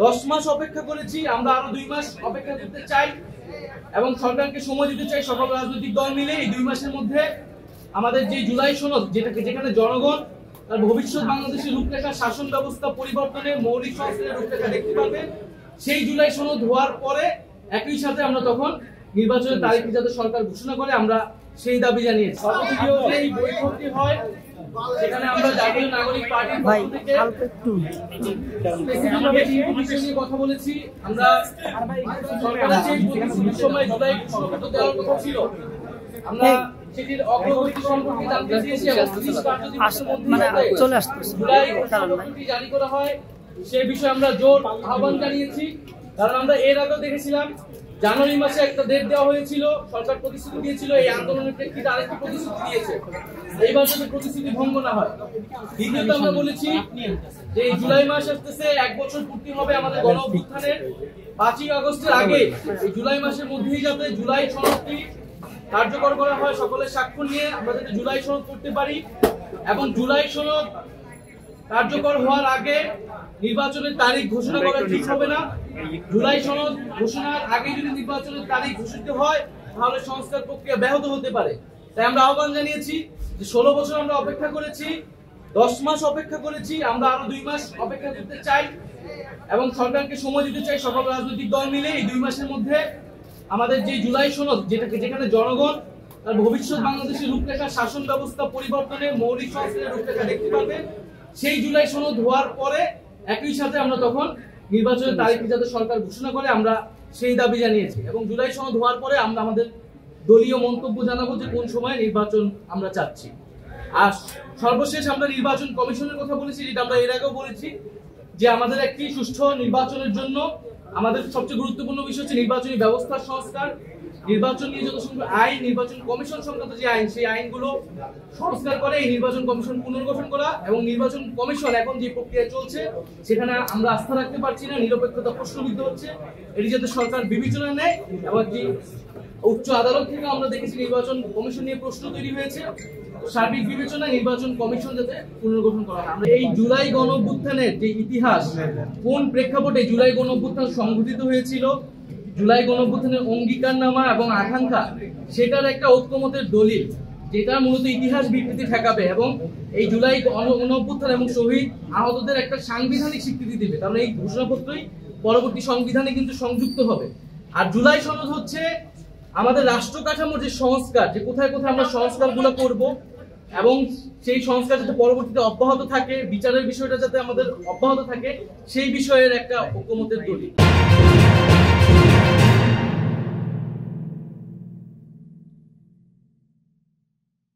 10 মাস অপেক্ষা করেছি, আমরা আরো 2 মাস অপেক্ষা করতে চাই এবং সরকারকে সময় দিতে চাই। সকল রাজনৈতিক দল মিলে এই 2 মাসের মধ্যে আমাদের যে জুলাই সনদ, যেখানে জনগণ তার ভবিষ্যৎ বাংলাদেশের রূপরেখা, শাসন ব্যবস্থা পরিবর্তনে মৌলিক সংস্কারের রূপরেখা দেখতে পাবে, সেই জুলাই সনদ হওয়ার পরে একই সাথে আমরা তখন নির্বাচনের তারিখ যাতে সরকার ঘোষণা করে, আমরা সেই দাবি জানিয়েছি। সর্বদলীয় এই বৈঠকটি হয়, সেখানে আমরা জাতীয় নাগরিক পার্টির পক্ষ থেকে কথা বলেছি। আমরা সরকারের যে প্রতিশ্রুতির সময় জুলাই ঘোষণাপত্র দেওয়ার কথা ছিল, আমরা সেটির অগ্রগতি সম্পর্কে জানতে চেয়েছি এবং 30 কার্যদিবসের মধ্যে জুলাই ঘোষণাপত্রটি জারি করা হয় সে বিষয়ে আমরা জোর আহ্বান জানিয়েছি। কারণ আমরা এর আগেও দেখেছিলাম জানুয়ারি মাসে একটা ডেট দেওয়া হয়েছিল, সরকার প্রতিশ্রুতি দিয়েছিল, এই আন্দোলনের প্রেক্ষিতে আরেকটি প্রতিশ্রুতি দিয়েছে, এইবার যাতে প্রতিশ্রুতি ভঙ্গ না হয়। দ্বিতীয়ত আমরা বলেছি যে এই জুলাই মাস আসতেছে, 1 বছর পূর্তি হবে আমাদের গণ অভ্যুত্থানের। 5ই আগস্টের আগে এই জুলাই মাসের মধ্যেই যাতে জুলাই সনদটি কার্যকর করা হয়, সকলের স্বাক্ষর নিয়ে আমরা যাতে জুলাই সনদ করতে পারি এবং জুলাই সনদ কার্যকর হওয়ার আগে নির্বাচনের তারিখ ঘোষণা করা ঠিক হবে না। জুলাই সনদ ঘোষণার আগে যদি নির্বাচনের তারিখ ঘোষিত হয় তাহলে সংস্কার প্রক্রিয়া ব্যাহত হতে পারে। তাই আমরা আহ্বান জানিয়েছি যে 16 বছর আমরা অপেক্ষা করেছি, 10 মাস অপেক্ষা করেছি, আমরা আরো 2 মাস অপেক্ষা করতে চাই এবং সরকারকে সময় দিতে চাই। সকল রাজনৈতিক দল মিলে এই 2 মাসের মধ্যে আমাদের যে জুলাই সনদ, যেখানে জনগণ তার ভবিষ্যৎ বাংলাদেশের রূপরেখা, শাসন ব্যবস্থা পরিবর্তনে মৌলিক সংস্কারের রূপরেখা দেখতে পাবে, সেই জুলাই সনদ হওয়ার পরে একই সাথে আমরা তখন নির্বাচনের তারিখ যাতে সরকার ঘোষণা করে, আমরা সেই দাবি জানিয়েছি এবং জুলাই সনদ হওয়ার পরে আমরা আমাদের দলীয় মন্তব্য জানাবো যে কোন সময় নির্বাচন আমরা চাচ্ছি। আর সর্বশেষ আমরা নির্বাচন কমিশনের কথা বলেছি, যেটা আমরা এর আগেও বলেছি যে আমাদের একটি সুষ্ঠু নির্বাচনের জন্য আমাদের সবচেয়ে গুরুত্বপূর্ণ বিষয় হচ্ছে নির্বাচনী ব্যবস্থার সংস্কার। নির্বাচন নিয়ে যত সংখ্যক আইন, নির্বাচন কমিশন সংক্রান্ত যে আইন, সেই আইনগুলো সংস্কার করে এই নির্বাচন কমিশন পুনর্গঠন করা এবং নির্বাচন কমিশন এখন যে প্রক্রিয়া চলছে সেখানে আমরা আস্থা রাখতে পারছি না, নিরপেক্ষতা প্রশ্নবিদ্ধ হচ্ছে, এটি যাতে সরকার বিবেচনা নেয়। এবং উচ্চ আদালত থেকে আমরা দেখেছি নির্বাচন কমিশন নিয়ে প্রশ্ন তৈরি হয়েছে, সার্বিক বিবেচনায় নির্বাচন কমিশন যাতে পুনর্গঠন করা হয়। আমরা এই জুলাই গণ অভ্যুত্থানের যে ইতিহাস, কোন প্রেক্ষাপটে জুলাই গণ অভ্যুত্থান সংঘটিত হয়েছিল, জুলাই গণ অভ্যুত্থানের অঙ্গীকারনামা এবং আকাঙ্ক্ষা, সেটার একটা ঐক্যমতের দলিল, যেটা মূলত ইতিহাস বিকৃতি ঠেকাবে এবং এই জুলাই গণ অভ্যুত্থান এবং শহীদ আহতদের একটা সাংবিধানিক স্বীকৃতি দিবে। কারণ এই ঘোষণাপত্রই পরবর্তী সংবিধানে কিন্তু সংযুক্ত হবে। আর জুলাই সনদ হচ্ছে আমাদের রাষ্ট্র কাঠামোর যে সংস্কার, যে কোথায় কোথায় আমরা সংস্কারগুলো করব এবং সেই সংস্কার যাতে পরবর্তীতে অব্যাহত থাকে, বিচারের বিষয়টা যাতে আমাদের অব্যাহত থাকে, সেই বিষয়ের একটা ঐক্যমতের দলিল।